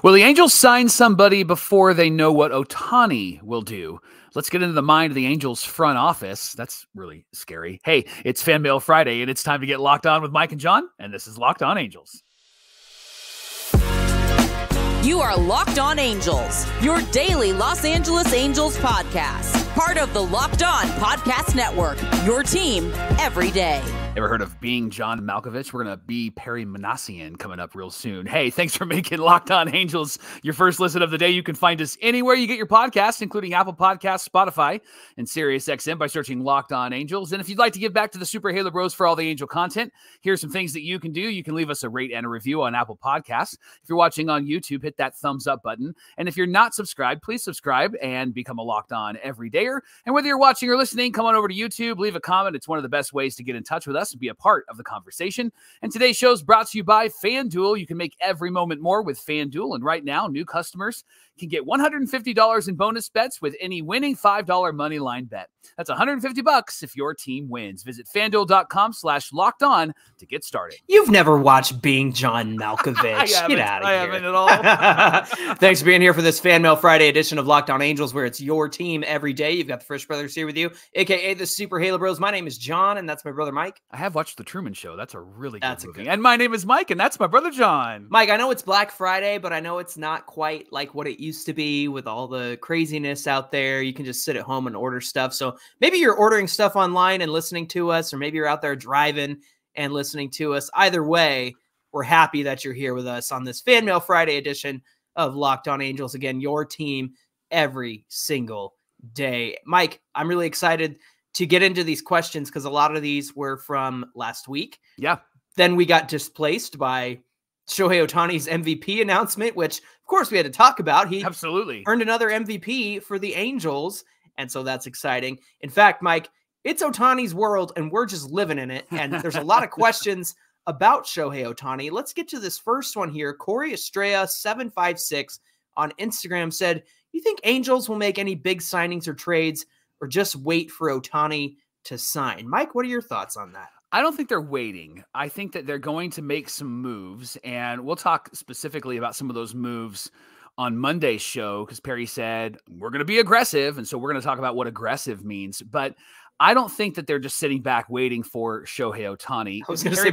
Will the Angels sign somebody before they know what Ohtani will do? Let's get into the mind of the Angels front office. That's really scary. Hey, it's Fan Mail Friday, and it's time to get locked on with Mike and John, and this is Locked On Angels. You are Locked On Angels, your daily Los Angeles Angels podcast. Part of the Locked On Podcast Network, your team every day. Ever heard of Being John Malkovich? We're going to be Perry Manassian coming up real soon. Hey, thanks for making Locked On Angels your first listen of the day. You can find us anywhere you get your podcasts, including Apple Podcasts, Spotify, and SiriusXM by searching Locked On Angels. And if you'd like to give back to the Super Halo Bros for all the Angel content, here's some things that you can do. You can leave us a rate and a review on Apple Podcasts. If you're watching on YouTube, hit that thumbs up button. And if you're not subscribed, please subscribe and become a Locked On everydayer. And whether you're watching or listening, come on over to YouTube, leave a comment. It's one of the best ways to get in touch with us and be a part of the conversation. And today's show is brought to you by FanDuel. You can make every moment more with FanDuel. And right now, new customers can get $150 in bonus bets with any winning $5 money line bet. That's $150 if your team wins. Visit FanDuel.com/lockedon to get started. You've never watched Being John Malkovich. Get out of here. I haven't at all. Thanks for being here for this Fan Mail Friday edition of Locked On Angels, where it's your team every day. You've got the Frisch Brothers here with you, a.k.a. the Super Halo Bros. My name is John, and that's my brother Mike. I have watched The Truman Show. That's a really good movie. And my name is Mike, and that's my brother John. Mike, I know it's Black Friday, but I know it's not quite like what it used to be with all the craziness out there. You can just sit at home and order stuff. So maybe you're ordering stuff online and listening to us, or maybe you're out there driving and listening to us. Either way, we're happy that you're here with us on this Fan Mail Friday edition of Locked On Angels. Again, your team every single day. Mike, I'm really excited to get into these questions because a lot of these were from last week. Yeah. Then we got displaced by Shohei Ohtani's MVP announcement, which of course we had to talk about. He absolutely earned another MVP for the Angels. And so that's exciting. In fact, Mike, it's Ohtani's world and we're just living in it. And there's a lot of questions about Shohei Ohtani. Let's get to this first one here. Corey Estrella 756 on Instagram said, you think Angels will make any big signings or trades or just wait for Ohtani to sign? Mike, what are your thoughts on that? I don't think they're waiting. I think that they're going to make some moves, and we'll talk specifically about some of those moves on Monday's show because Perry said we're going to be aggressive, and so we're going to talk about what aggressive means. But I don't think that they're just sitting back waiting for Shohei Ohtani. I was going to say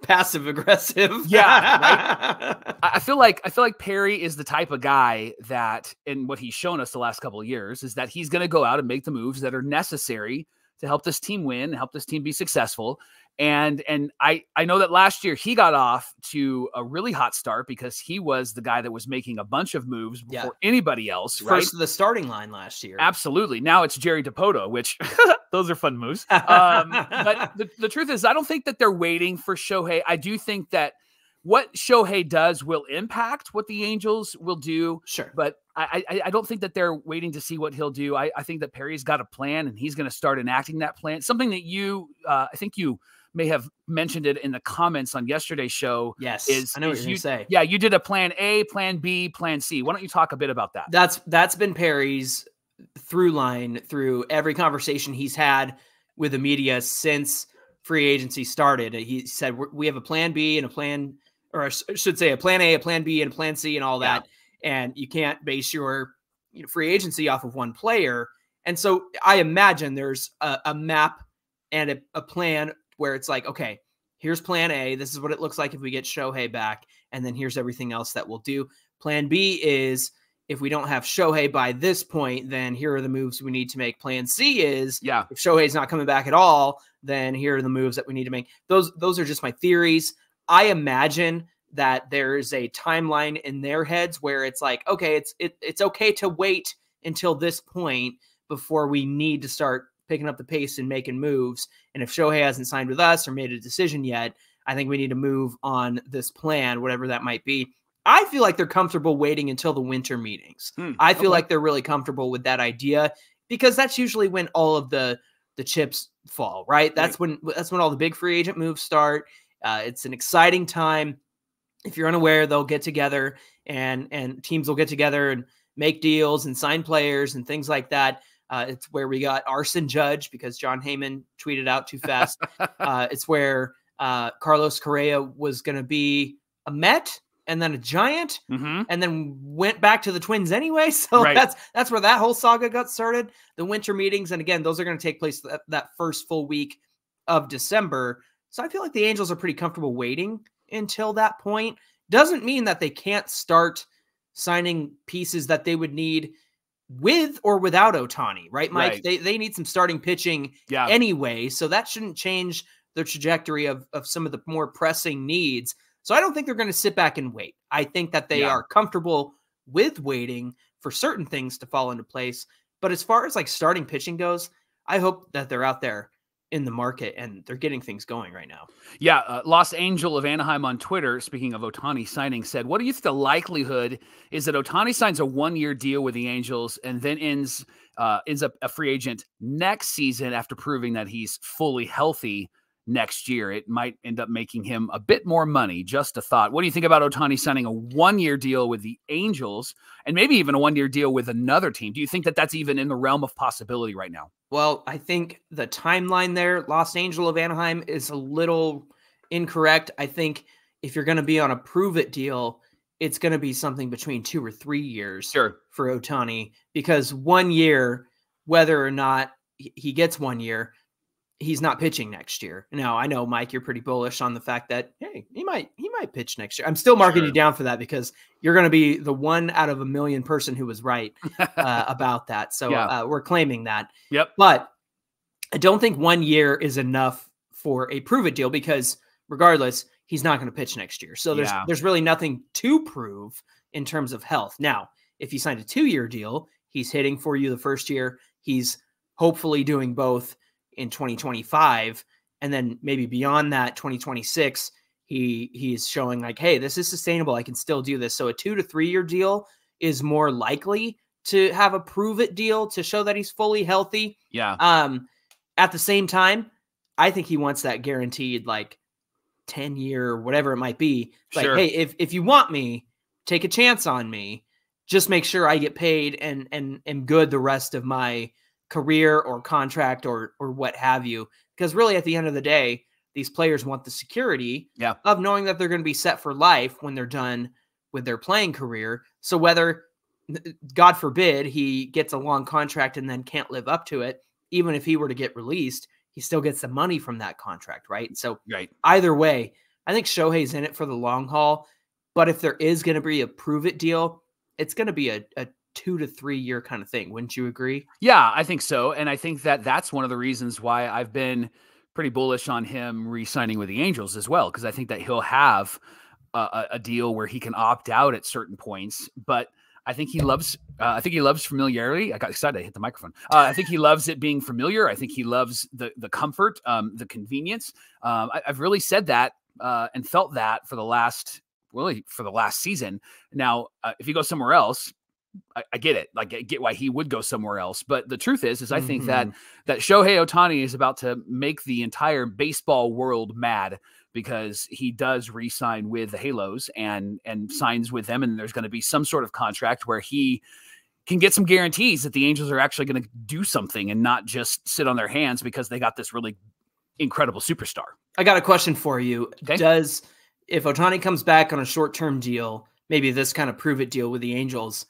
passive aggressive. Yeah, right? I feel like Perry is the type of guy that, and what he's shown us the last couple of years, is that he's going to go out and make the moves that are necessary to help this team win, help this team be successful. And I know that last year he got off to a really hot start because he was the guy that was making a bunch of moves before anybody else. First of the starting line last year. Absolutely. Now it's Jerry DePoto, which those are fun moves. But the truth is, I don't think that they're waiting for Shohei. I do think that what Shohei does will impact what the Angels will do. Sure. But I don't think that they're waiting to see what he'll do. I think that Perry's got a plan and he's going to start enacting that plan. Something that I think you may have mentioned it in the comments on yesterday's show. Yes. I know what you're going to say. Yeah. You did a plan A, plan B, plan C. Why don't you talk a bit about that? That's been Perry's through line through every conversation he's had with the media since free agency started. He said, we have a plan B and a plan, or I should say a plan A, a plan B, and a plan C and all that. And you can't base your free agency off of one player. And so I imagine there's a map and a plan where it's like, okay, here's plan A. This is what it looks like if we get Shohei back. And then here's everything else that we'll do. Plan B is if we don't have Shohei by this point, then here are the moves we need to make. Plan C is if Shohei's not coming back at all, then here are the moves that we need to make. Those are just my theories. I imagine that there is a timeline in their heads where it's like, okay, it's okay to wait until this point before we need to start picking up the pace and making moves. And if Shohei hasn't signed with us or made a decision yet, I think we need to move on this plan, whatever that might be. I feel like they're comfortable waiting until the winter meetings. I feel like they're really comfortable with that idea because that's usually when all of the chips fall, right? That's when all the big free agent moves start. It's an exciting time. If you're unaware, they'll get together and teams will get together and make deals and sign players and things like that. It's where we got Arson Judge because John Heyman tweeted out too fast. It's where Carlos Correa was going to be a Met and then a Giant, Mm-hmm. and then went back to the Twins anyway. So Right. that's where that whole saga got started. The winter meetings, and again, those are going to take place that first full week of December. So I feel like the Angels are pretty comfortable waiting until that point. Doesn't mean that they can't start signing pieces that they would need with or without Ohtani, right, Mike? Right. They need some starting pitching Yeah. anyway, so that shouldn't change the trajectory of some of the more pressing needs. So I don't think they're going to sit back and wait. I think that they are comfortable with waiting for certain things to fall into place. But as far as like starting pitching goes, I hope that they're out there in the market and they're getting things going right now. Yeah, Lost Angel of Anaheim on Twitter, speaking of Ohtani signing, said, what do you think the likelihood is that Ohtani signs a 1-year deal with the Angels and then ends up a free agent next season after proving that he's fully healthy next year? It might end up making him a bit more money. Just a thought. What do you think about Ohtani signing a 1-year deal with the Angels and maybe even a 1-year deal with another team? Do you think that that's even in the realm of possibility right now? Well, I think the timeline there, Lost Angel of Anaheim, is a little incorrect. I think if you're going to be on a prove-it deal, it's going to be something between 2 or 3 years for Ohtani, because 1 year, whether or not he gets 1 year, he's not pitching next year. Now, I know, Mike, you're pretty bullish on the fact that, hey, he might pitch next year. I'm still marking you down for that because you're going to be the 1 out of a million person who was right about that. So we're claiming that. Yep. But I don't think 1 year is enough for a prove it deal because regardless, he's not going to pitch next year. So there's really nothing to prove in terms of health. Now, if you signed a 2-year deal, he's hitting for you the first year. He's hopefully doing both in 2025, and then maybe beyond that, 2026, he's showing like, hey, this is sustainable. I can still do this. So a 2 to 3 year deal is more likely to have a prove it deal to show that he's fully healthy. Yeah. At the same time, I think he wants that guaranteed like 10-year, whatever it might be. Like, hey, if you want me, take a chance on me. Just make sure I get paid and am good the rest of my career or contract or what have you. Because really at the end of the day, these players want the security of knowing that they're going to be set for life when they're done with their playing career. So whether, God forbid, he gets a long contract and then can't live up to it, even if he were to get released, he still gets the money from that contract, right? So either way, I think Shohei's in it for the long haul. But if there is going to be a prove-it deal, it's going to be a 2 to 3 year kind of thing. Wouldn't you agree? Yeah, I think so. And I think that that's one of the reasons why I've been pretty bullish on him re-signing with the Angels as well, because I think that he'll have a deal where he can opt out at certain points. But I think he loves familiarity. I got excited. I hit the microphone. I think he loves it being familiar. I think he loves the comfort, the convenience. I've really said that and felt that for the last season. Now, if you go somewhere else, I get it. Like, I get why he would go somewhere else. But the truth is I think that Shohei Ohtani is about to make the entire baseball world mad because he does re-sign with the Halos and signs with them. And there's going to be some sort of contract where he can get some guarantees that the Angels are actually going to do something and not just sit on their hands because they got this really incredible superstar. I got a question for you. Okay. If Ohtani comes back on a short-term deal, maybe this kind of prove-it deal with the Angels,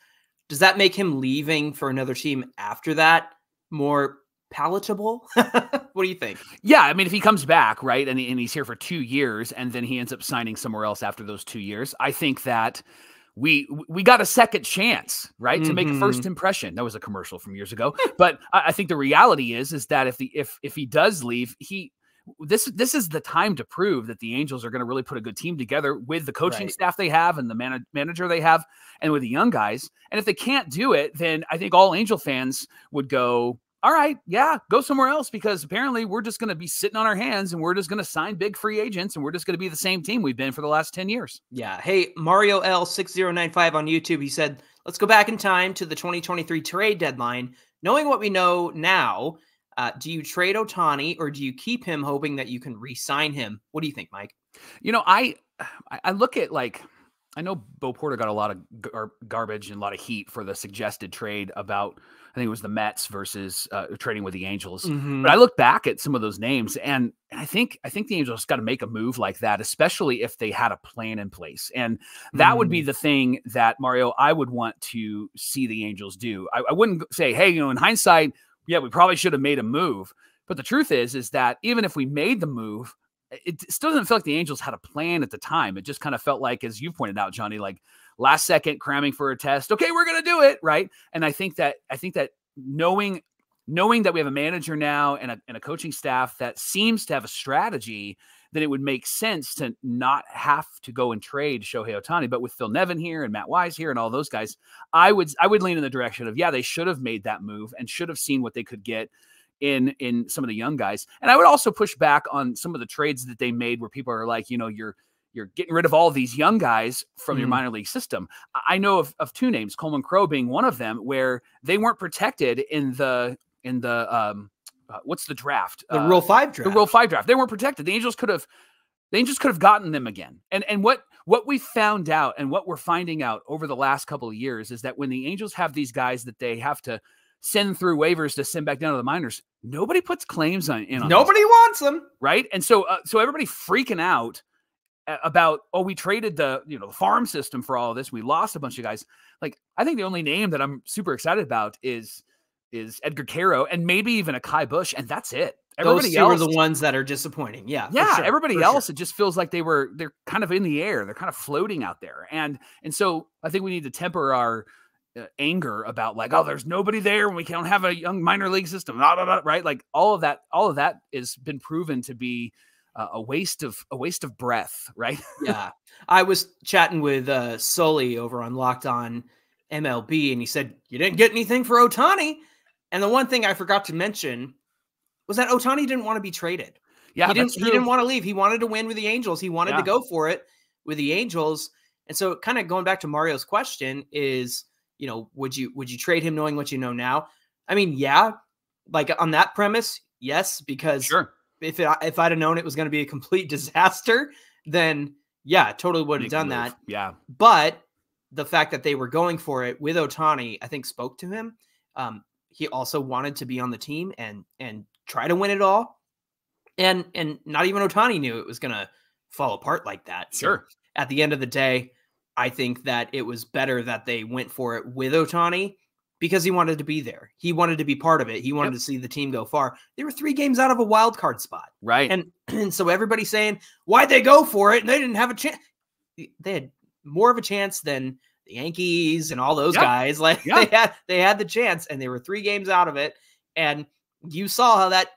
does that make him leaving for another team after that more palatable? What do you think? Yeah, I mean, if he comes back, right, and he's here for 2 years, and then he ends up signing somewhere else after those 2 years, I think that we got a second chance, right, to make a first impression. That was a commercial from years ago. But I think the reality is that if he does leave, this is the time to prove that the Angels are going to really put a good team together with the coaching staff they have and the manager they have and with the young guys. And if they can't do it, then I think all Angel fans would go, all right, yeah, go somewhere else, because apparently we're just going to be sitting on our hands and we're just going to sign big free agents and we're just going to be the same team we've been for the last 10 years. Yeah. Hey, Mario L6095 on YouTube, he said, let's go back in time to the 2023 trade deadline. Knowing what we know now, do you trade Ohtani or do you keep him hoping that you can re-sign him? What do you think, Mike? You know, I look at I know Bo Porter got a lot of garbage and a lot of heat for the suggested trade about, I think it was the Mets versus trading with the Angels. Mm-hmm. But I look back at some of those names, and I think the Angels got to make a move like that, especially if they had a plan in place. And that would be the thing that, Mario, I would want to see the Angels do. I wouldn't say, hey, in hindsight, yeah, we probably should have made a move. But the truth is that even if we made the move, it still doesn't feel like the Angels had a plan at the time. It just kind of felt like, as you pointed out, Johnny, like last second cramming for a test. Okay, we're going to do it. Right. And I think that knowing that we have a manager now and a coaching staff that seems to have a strategy, then it would make sense to not have to go and trade Shohei Ohtani. But with Phil Nevin here and Matt Wise here and all those guys, I would lean in the direction of, yeah, they should have made that move and should have seen what they could get in some of the young guys. And I would also push back on some of the trades that they made where people are like, you're getting rid of all these young guys from your minor league system. I know of two names, Coleman Crow being one of them, where they weren't protected in the what's the draft? The Rule 5 draft. The Rule 5 draft. They weren't protected. The Angels could have gotten them again. And what we found out and what we're finding out over the last couple of years is that when the Angels have these guys that they have to send through waivers to send back down to the minors, nobody puts claims on nobody wants them, right? And so everybody freaking out about, we traded the farm system for all of this, we lost a bunch of guys. Like, I think the only name that I'm super excited about is Edgar Caro and maybe even a Kai Bush, and that's it. Everybody else are the ones that are disappointing. Yeah. Sure, everybody else, it just feels like they're kind of in the air. They're kind of floating out there. And so I think we need to temper our anger about like, there's nobody there and we can't have a young minor league system, right? Like all of that has been proven to be a waste of breath, right? Yeah. I was chatting with Sully over on Locked On MLB, and he said, you didn't get anything for Ohtani. And the one thing I forgot to mention was that Ohtani didn't want to be traded. Yeah, he didn't want to leave. He wanted to win with the Angels. He wanted to go for it with the Angels. And so kind of going back to Mario's question is, would you trade him knowing what you know now? I mean, yeah, like on that premise, yes, because if I'd have known it was going to be a complete disaster, then yeah, totally would have done that. Yeah. But the fact that they were going for it with Ohtani, I think spoke to him. He also wanted to be on the team and try to win it all. And not even Ohtani knew it was going to fall apart like that. Sure. So at the end of the day, I think that it was better that they went for it with Ohtani because he wanted to be there. He wanted to be part of it. He wanted to see the team go far. They were 3 games out of a wild card spot. Right. And so everybody's saying, why'd they go for it? And they didn't have a chance. They had more of a chance than the Yankees and all those guys. Like they had the chance and they were 3 games out of it. And you saw how that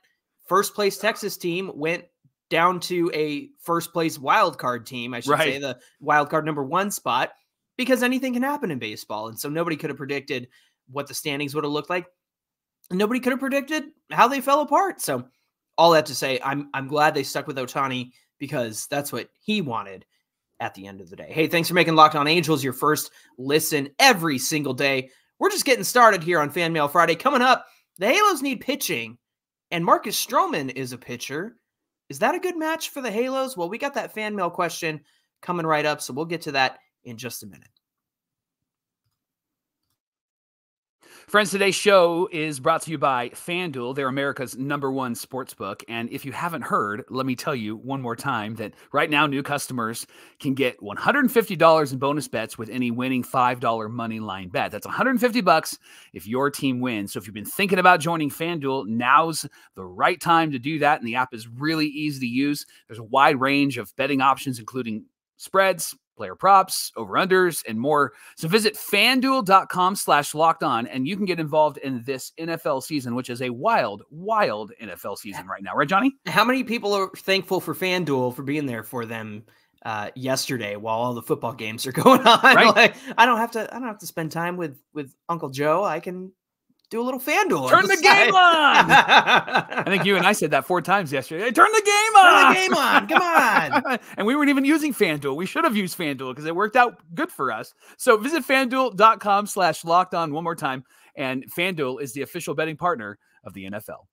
first place Texas team went down to a first place wild card team. I should say the wild card number 1 spot, because anything can happen in baseball. And so nobody could have predicted what the standings would have looked like. Nobody could have predicted how they fell apart. So all that to say, I'm glad they stuck with Ohtani because that's what he wanted at the end of the day. Hey, thanks for making Locked On Angels your first listen every single day. We're just getting started here on Fan Mail Friday. Coming up, the Halos need pitching, and Marcus Stroman is a pitcher. Is that a good match for the Halos? Well, we got that fan mail question coming right up, so we'll get to that in just a minute. Friends, today's show is brought to you by FanDuel. They're America's #1 sportsbook. And if you haven't heard, let me tell you one more time that right now new customers can get $150 in bonus bets with any winning $5 money line bet. That's $150 if your team wins. So if you've been thinking about joining FanDuel, now's the right time to do that. And the app is really easy to use. There's a wide range of betting options, including spreads, player props, over-unders, and more. So visit FanDuel.com/lockedon, and you can get involved in this NFL season, which is a wild, wild NFL season right now. Right, Johnny? How many people are thankful for FanDuel for being there for them yesterday while all the football games are going on? Right. Like, I don't have to spend time with Uncle Joe. I can do a little FanDuel. Turn the game on. I think you and I said that 4 times yesterday. Hey, turn the game on. Turn the game on. Come on. And we weren't even using FanDuel. We should have used FanDuel because it worked out good for us. So visit FanDuel.com/lockedon one more time. And FanDuel is the official betting partner of the NFL.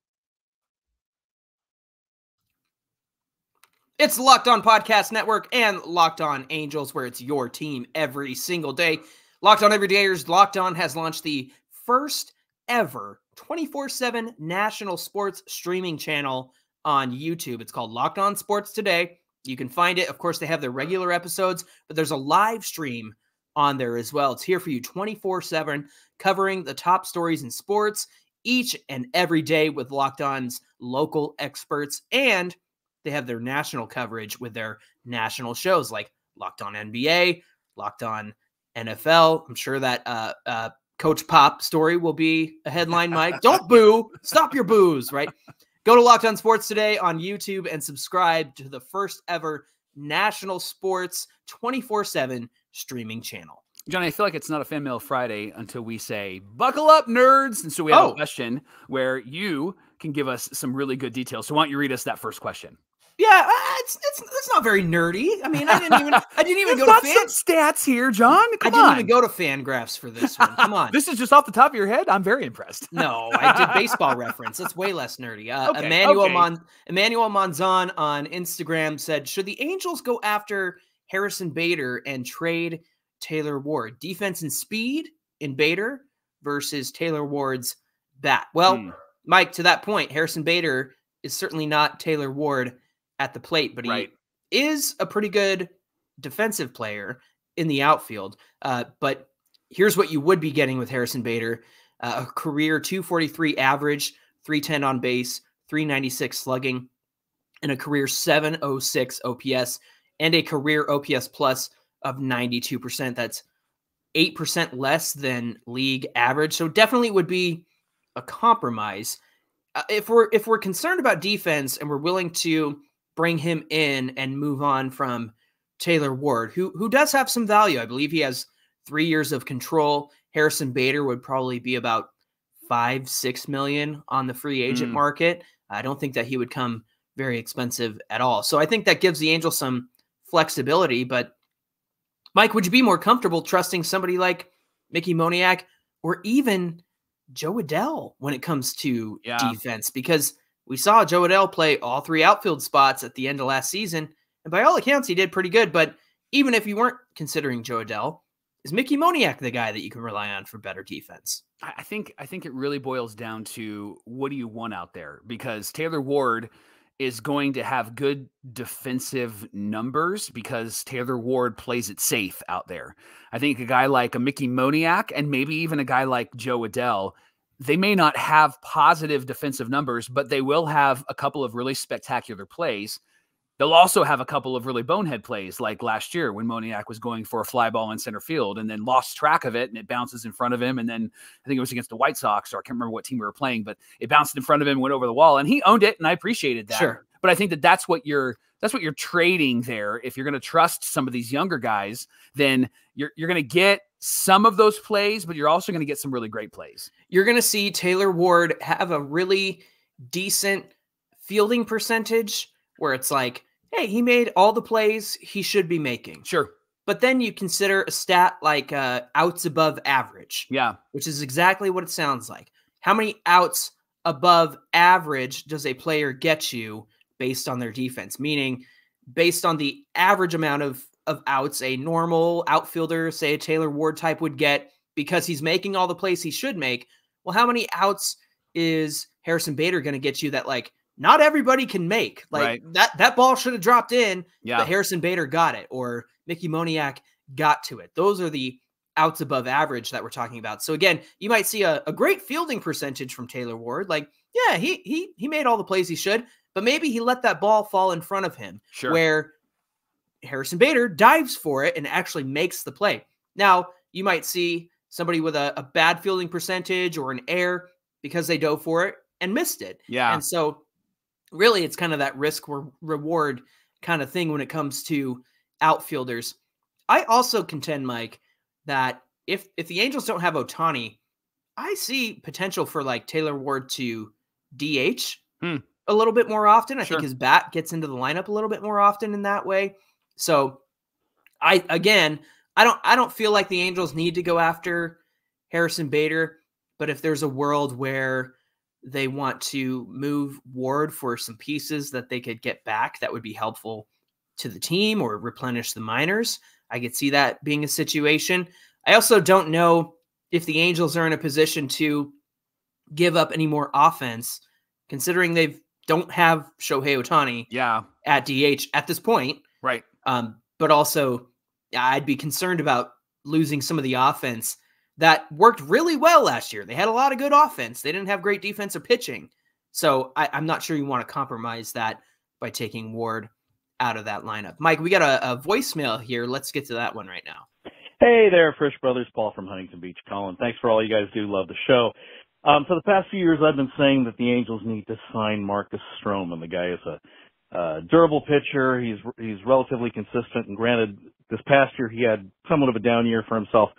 It's the Locked On Podcast Network and Locked On Angels, where it's your team every single day. Locked On Everydayers, Locked On has launched the first ever 24/7 national sports streaming channel on YouTube. It's called Locked On Sports Today. You can find it. Of course, they have their regular episodes, but there's a live stream on there as well. It's here for you 24/7, covering the top stories in sports each and every day with Locked On's local experts, and they have their national coverage with their national shows like Locked On NBA, Locked On NFL. I'm sure that Coach Pop story will be a headline, Mike. Don't boo. Stop your boos, right? Go to Locked On Sports Today on YouTube and subscribe to the first ever national sports 24/7 streaming channel. Johnny, I feel like it's not a Fan Mail Friday until we say, buckle up, nerds. And so we have a question where you can give us some really good details. So why don't you read us that first question? Yeah, it's not very nerdy. I mean, I didn't even go to some stats here, John. I didn't even go to Fangraphs for this one. Come on. This is just off the top of your head. I'm very impressed. No, I did Baseball Reference. That's way less nerdy. Emmanuel Monzon on Instagram said, should the Angels go after Harrison Bader and trade Taylor Ward? Defense and speed in Bader versus Taylor Ward's bat. Well, Mike, to that point, Harrison Bader is certainly not Taylor Ward at the plate, but he is a pretty good defensive player in the outfield. But here's what you would be getting with Harrison Bader: a career 243 average, 310 on base, 396 slugging, and a career 706 OPS, and a career OPS plus of 92%. That's 8% less than league average. So definitely would be a compromise. If we're concerned about defense and we're willing to bring him in and move on from Taylor Ward, who does have some value. I believe he has 3 years of control. Harrison Bader would probably be about $5-6 million on the free agent market. I don't think that he would come very expensive at all. So I think that gives the Angels some flexibility. But Mike, would you be more comfortable trusting somebody like Mickey Moniak or even Joe Adell when it comes to defense? Because we saw Joe Adell play all 3 outfield spots at the end of last season, and by all accounts, he did pretty good. But even if you weren't considering Joe Adell, is Mickey Moniak the guy that you can rely on for better defense? I think it really boils down to what do you want out there? Because Taylor Ward is going to have good defensive numbers because Taylor Ward plays it safe out there. I think a guy like a Mickey Moniak and maybe even a guy like Joe Adell, they may not have positive defensive numbers, but they will have a couple of really spectacular plays. They'll also have a couple of really bonehead plays like last year when Moniak was going for a fly ball in center field and then lost track of it and it bounces in front of him. And then I think it was against the White Sox, or I can't remember what team we were playing, but it bounced in front of him and went over the wall and he owned it. And I appreciated that. Sure. But I think that's what you're trading there. If you're going to trust some of these younger guys, then you're going to get some of those plays, but you're also going to get some really great plays. You're going to see Taylor Ward have a really decent fielding percentage where it's like, hey, he made all the plays he should be making. Sure. But then you consider a stat like outs above average. Yeah. Which is exactly what it sounds like. How many outs above average does a player get you based on their defense? Meaning based on the average amount of outs a normal outfielder, say a Taylor Ward type, would get because he's making all the plays he should make. Well, how many outs is Harrison Bader going to get you that, like, not everybody can make? Like, that ball should have dropped in, but Harrison Bader got it, or Mickey Moniak got to it. Those are the outs above average that we're talking about. So again, you might see a great fielding percentage from Taylor Ward. Like, yeah, he made all the plays he should, but maybe he let that ball fall in front of him, where Harrison Bader dives for it and actually makes the play. Now, you might see somebody with a bad fielding percentage or an error because they dove for it and missed it. Yeah. And so really it's kind of that risk reward kind of thing when it comes to outfielders. I also contend, Mike, that if the Angels don't have Ohtani, I see potential for like Taylor Ward to DH a little bit more often. I think his bat gets into the lineup a little bit more often in that way. So I don't feel like the Angels need to go after Harrison Bader, but if there's a world where they want to move Ward for some pieces that they could get back that would be helpful to the team or replenish the minors. I could see that being a situation. I also don't know if the Angels are in a position to give up any more offense, considering they don't have Shohei Ohtani at DH at this point. Right. But also, I'd be concerned about losing some of the offense that worked really well last year. They had a lot of good offense. They didn't have great defensive pitching. So I'm not sure you want to compromise that by taking Ward out of that lineup. Mike, we got a voicemail here. Let's get to that one right now. Hey there, Frisch Brothers. Paul from Huntington Beach calling. Thanks for all you guys do. Love the show. For the past few years, I've been saying that the Angels need to sign Marcus Stroman. The guy is a durable pitcher. He's relatively consistent. And granted, this past year he had somewhat of a down year for himself.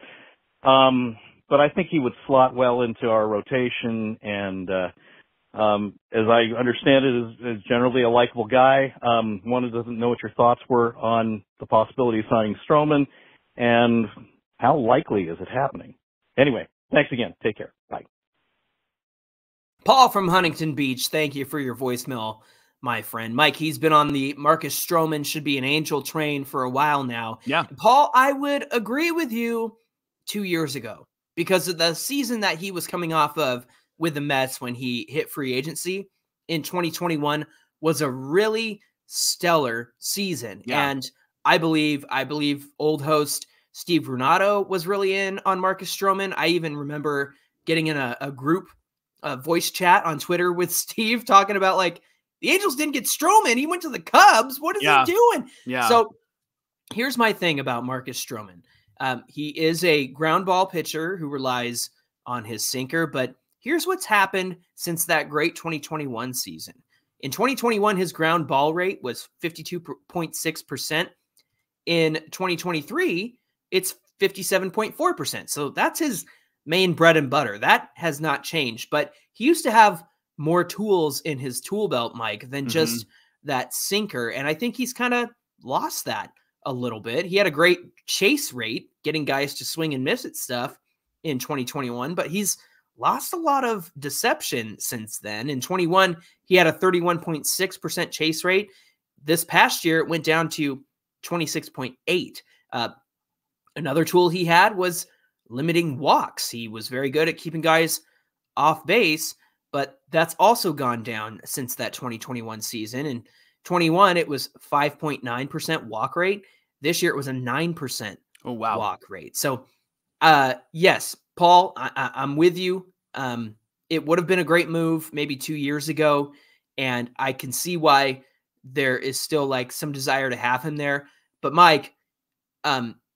But I think he would slot well into our rotation. And as I understand it, is generally a likable guy. One who doesn't know what your thoughts were on the possibility of signing Stroman, and how likely is it happening? Anyway, thanks again. Take care. Bye. Paul from Huntington Beach, thank you for your voicemail, my friend. Mike, he's been on the Marcus Stroman should be an Angel train for a while now. Yeah. Paul, I would agree with you 2 years ago because of the season that he was coming off of with the Mets when he hit free agency in 2021 was a really stellar season. Yeah. And I believe old host Steve Renato was really in on Marcus Stroman. I even remember getting in a group voice chat on Twitter with Steve talking about like the Angels didn't get Stroman. He went to the Cubs. What is he doing? Yeah. So here's my thing about Marcus Stroman. He is a ground ball pitcher who relies on his sinker, but here's what's happened since that great 2021 season. In 2021, his ground ball rate was 52.6%. In 2023, it's 57.4%. So that's his main bread and butter. That has not changed, but he used to have more tools in his tool belt, Mike, than just that sinker. And I think he's kind of lost that a little bit. He had a great chase rate, getting guys to swing and miss at stuff in 2021, but he's lost a lot of deception since then. In 21, he had a 31.6% chase rate. This past year, it went down to 26.8. Another tool he had was limiting walks. He was very good at keeping guys off base, but that's also gone down since that 2021 season. In 21, it was 5.9% walk rate. This year, it was a 9% walk rate. So, yes, Paul, I'm with you. It would have been a great move maybe 2 years ago, and I can see why there is still like some desire to have him there. But Mike,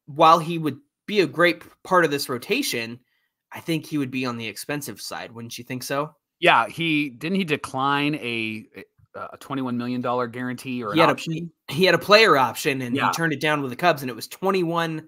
while he would be a great part of this rotation, I think he would be on the expensive side. Wouldn't you think so? Yeah. He decline a $21 million guarantee or an option? He had a player option and he turned it down with the Cubs, and it was $21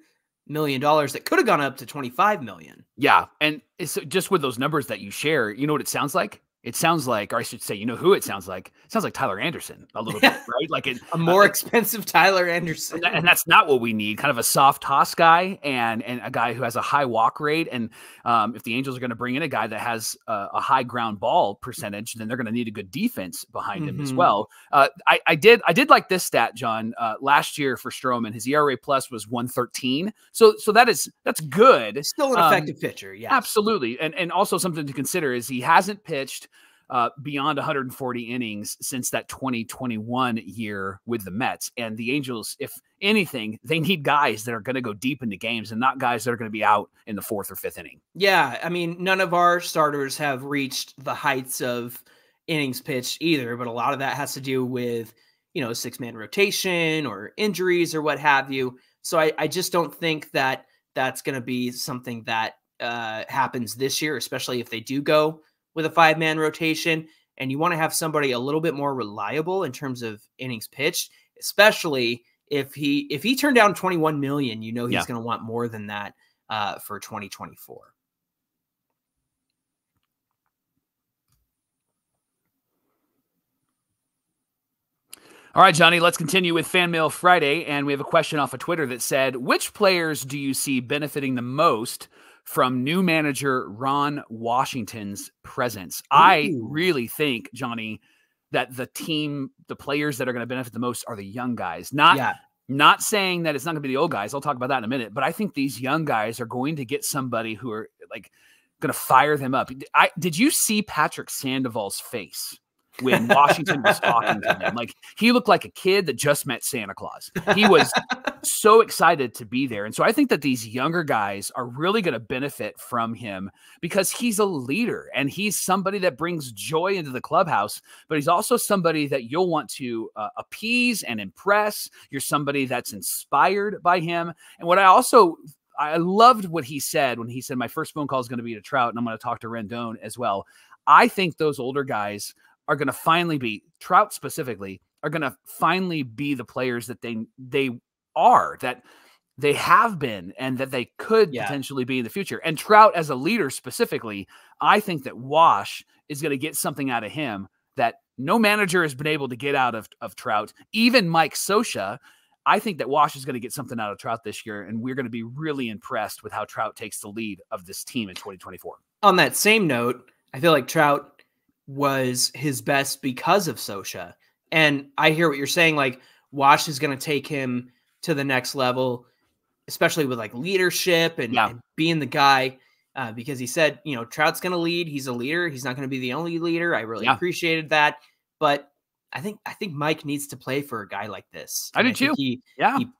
million that could have gone up to $25 million. Yeah. And it's just with those numbers that you share, you know what it sounds like? It sounds like, or I should say, you know who it sounds like? It sounds like Tyler Anderson a little bit, right? Like a more expensive Tyler Anderson. And that's not what we need. Kind of a soft toss guy and a guy who has a high walk rate. And if the Angels are going to bring in a guy that has a high ground ball percentage, then they're going to need a good defense behind him as well. I did like this stat, John. Last year for Stroman, his ERA plus was 1.13. So that's good. Still an effective pitcher. Yeah, absolutely. And also something to consider is he hasn't pitched beyond 140 innings since that 2021 year with the Mets. And the Angels, if anything, they need guys that are going to go deep into games and not guys that are going to be out in the fourth or fifth inning. Yeah, I mean, none of our starters have reached the heights of innings pitched either, but a lot of that has to do with, six-man rotation or injuries or what have you. So I just don't think that that's going to be something that happens this year, especially if they do go with a 5-man rotation, and you want to have somebody a little bit more reliable in terms of innings pitched, especially if he turned down 21 million, he's going to want more than that for 2024. All right, Johnny, let's continue with Fan Mail Friday, and we have a question off of Twitter that said, which players do you see benefiting the most from new manager Ron Washington's presence. Ooh. I really think, Johnny, that the players that are going to benefit the most are the young guys. Not saying that it's not going to be the old guys. I'll talk about that in a minute. But I think these young guys are going to get somebody who are like going to fire them up. Did you see Patrick Sandoval's face when Washington was talking to him? Like, he looked like a kid that just met Santa Claus. He was so excited to be there. And so I think that these younger guys are really going to benefit from him because he's a leader and he's somebody that brings joy into the clubhouse, but he's also somebody that you'll want to appease and impress. You're somebody that's inspired by him. And what I loved what he said when he said, my first phone call is going to be to Trout and I'm going to talk to Rendon as well. I think those older guys are going to finally be, Trout specifically, are going to finally be the players that they are, that they have been, and that they could potentially be in the future. And Trout as a leader specifically, I think that Wash is going to get something out of him that no manager has been able to get out of Trout. Even Mike Scioscia, I think that Wash is going to get something out of Trout this year, and we're going to be really impressed with how Trout takes the lead of this team in 2024. On that same note, I feel like Trout was his best because of Scioscia. And I hear what you're saying, like Wash is going to take him to the next level, especially with like leadership and being the guy, because he said, Trout's going to lead. He's a leader. He's not going to be the only leader. I really appreciated that. But I think Mike needs to play for a guy like this. I do too.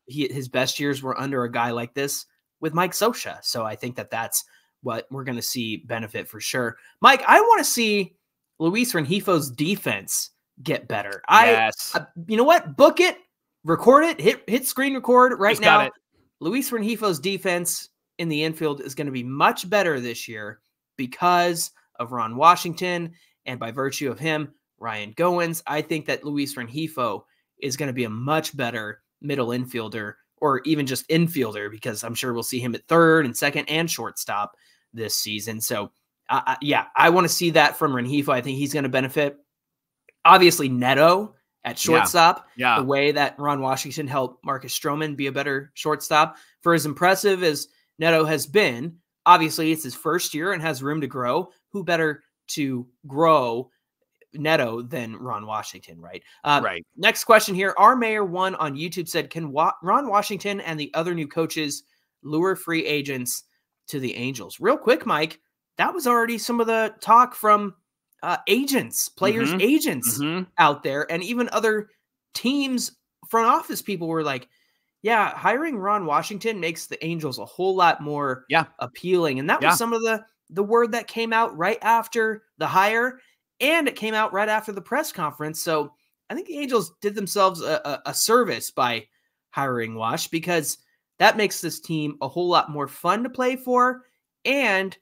His best years were under a guy like this with Mike Scioscia. So I think that that's what we're going to see benefit for sure. Mike, I want to see Luis Renjifo's defense get better. You know what? Book it, record it, hit screen record right now. Luis Renjifo's defense in the infield is going to be much better this year because of Ron Washington and by virtue of him, Ryan Goins. I think that Luis Renjifo is going to be a much better middle infielder or even just infielder because I'm sure we'll see him at third and second and shortstop this season. So I want to see that from Renjifo. I think he's going to benefit. Obviously, Neto at shortstop, the way that Ron Washington helped Marcus Stroman be a better shortstop. For as impressive as Neto has been, obviously it's his first year and has room to grow. Who better to grow Neto than Ron Washington, right? Right. Next question here. Our Mayor One on YouTube said, can Ron Washington and the other new coaches lure free agents to the Angels? Real quick, Mike, that was already some of the talk from agents, players' agents out there, and even other teams, front office people were like, hiring Ron Washington makes the Angels a whole lot more appealing. And that was some of the word that came out right after the hire, and it came out right after the press conference. So I think the Angels did themselves a service by hiring Wash because that makes this team a whole lot more fun to play for, and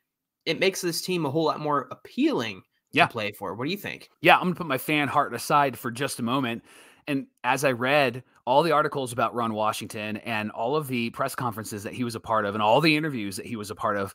it makes this team a whole lot more appealing to play for. What do you think? Yeah, I'm going to put my fan heart aside for just a moment. And as I read all the articles about Ron Washington and all of the press conferences that he was a part of and all the interviews that he was a part of,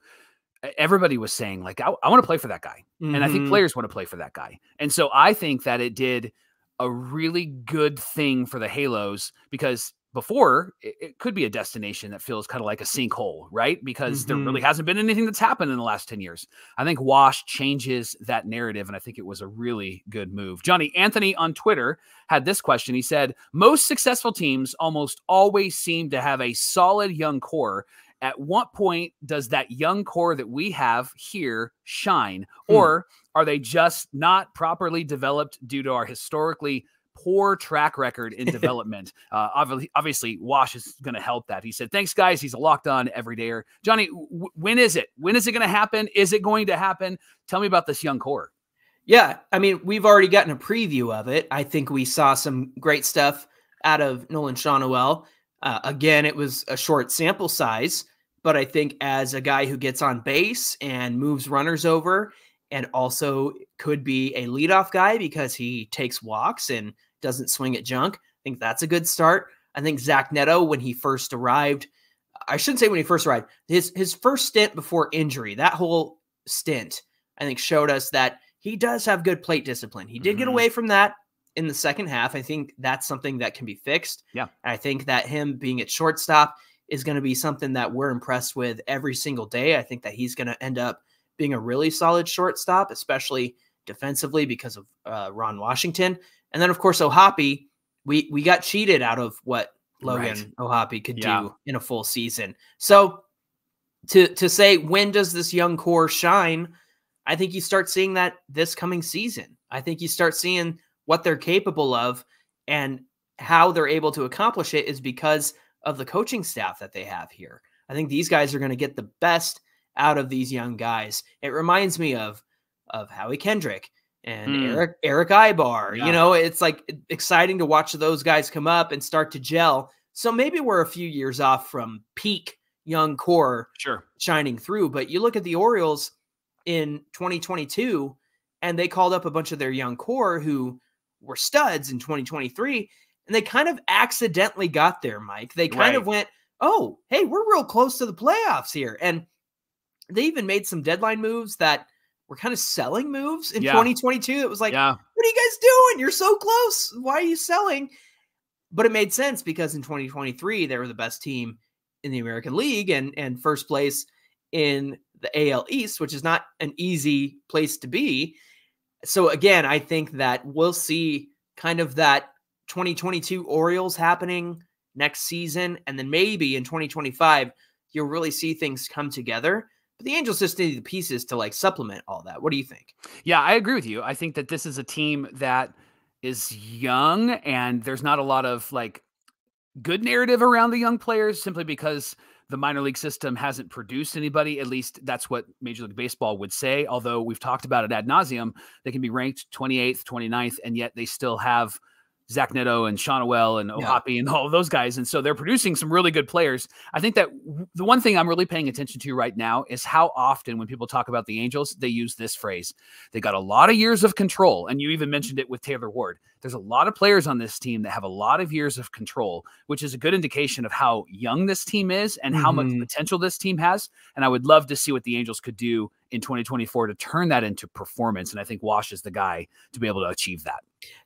everybody was saying, like, I want to play for that guy. And I think players want to play for that guy. And so I think that it did a really good thing for the Halos because before it could be a destination that feels kind of like a sinkhole, right? Because there really hasn't been anything that's happened in the last 10 years. I think Wash changes that narrative, and I think it was a really good move. Johnny Anthony on Twitter had this question. He said, most successful teams almost always seem to have a solid young core. At what point does that young core that we have here shine? Or are they just not properly developed due to our historically poor track record in development? Obviously, Wash is going to help that. He said, thanks, guys. He's a locked on everydayer. Johnny, when is it? When is it going to happen? Is it going to happen? Tell me about this young core. Yeah, I mean, we've already gotten a preview of it. I think we saw some great stuff out of Nolan Schanuel. Again, it was a short sample size, but I think as a guy who gets on base and moves runners over and also could be a leadoff guy because he takes walks and doesn't swing at junk, I think that's a good start. I think Zach Neto, when he first arrived, I shouldn't say when he first arrived, his first stint before injury, that whole stint, I think showed us that he does have good plate discipline. He did get away from that in the second half. I think that's something that can be fixed. Yeah. And I think that him being at shortstop is going to be something that we're impressed with every single day. I think that he's going to end up being a really solid shortstop, especially defensively because of Ron Washington. And then, of course, O'Hoppe, we got cheated out of what Logan O'Hoppe could do in a full season. So to say, when does this young core shine? I think you start seeing that this coming season. I think you start seeing what they're capable of, and how they're able to accomplish it is because of the coaching staff that they have here. I think these guys are going to get the best out of these young guys. It reminds me of Howie Kendrick and Eric Ibar. You know, it's like exciting to watch those guys come up and start to gel. So maybe we're a few years off from peak young core shining through. But you look at the Orioles in 2022, and they called up a bunch of their young core who were studs in 2023, and they kind of accidentally got there, Mike. They kind of went, oh, hey, we're real close to the playoffs here. And they even made some deadline moves that were kind of selling moves in 2022. It was like, what are you guys doing? You're so close. Why are you selling? But it made sense because in 2023, they were the best team in the American League and first place in the AL East, which is not an easy place to be. So again, I think that we'll see kind of that 2022 Orioles happening next season. And then maybe in 2025, you'll really see things come together. But the Angels just need the pieces to like supplement all that. What do you think? Yeah, I agree with you. I think that this is a team that is young, and there's not a lot of like good narrative around the young players simply because the minor league system hasn't produced anybody. At least that's what Major League Baseball would say. Although we've talked about it ad nauseum, they can be ranked 28th, 29th, and yet they still have Zach Neto and Shawnuel and O'Hoppe and all of those guys. And so they're producing some really good players. I think that the one thing I'm really paying attention to right now is how often when people talk about the Angels, they use this phrase. They got a lot of years of control. And you even mentioned it with Taylor Ward. There's a lot of players on this team that have a lot of years of control, which is a good indication of how young this team is and how much potential this team has. And I would love to see what the Angels could do in 2024 to turn that into performance. And I think Wash is the guy to be able to achieve that.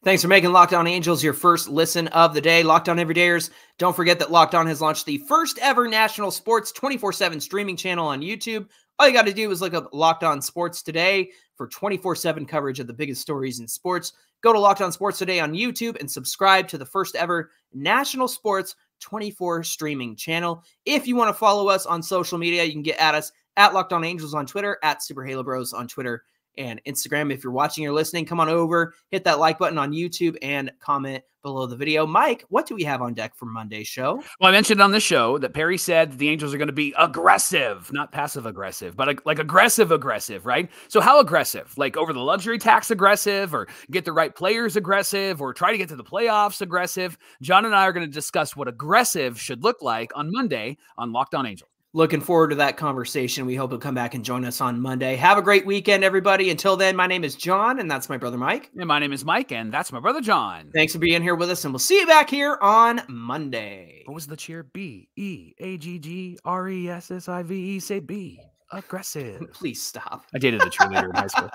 Thanks for making Locked On Angels your first listen of the day. Locked On Everydayers, don't forget that Locked On has launched the first ever national sports 24/7 streaming channel on YouTube. All you got to do is look up Locked On Sports Today for 24/7 coverage of the biggest stories in sports. Go to Locked On Sports Today on YouTube and subscribe to the first ever national sports 24 streaming channel. If you want to follow us on social media, you can get at us at Locked On Angels on Twitter, at Super Halo Bros on Twitter and Instagram. If you're watching or listening, come on over, hit that like button on YouTube, and comment below the video. Mike, what do we have on deck for Monday's show? Well, I mentioned on the show that Perry said that the Angels are going to be aggressive, not passive-aggressive, but like aggressive, right? So how aggressive? Like over the luxury tax aggressive, or get the right players aggressive, or try to get to the playoffs aggressive? John and I are going to discuss what aggressive should look like on Monday on Locked On Angels. Looking forward to that conversation. We hope you'll come back and join us on Monday. Have a great weekend, everybody. Until then, my name is John, and that's my brother Mike. And my name is Mike, and that's my brother John. Thanks for being here with us, and we'll see you back here on Monday. What was the cheer? B-E-A-G-G-R-E-S-S-I-V-E. Say B. Aggressive. Please stop. I dated a cheerleader in high school.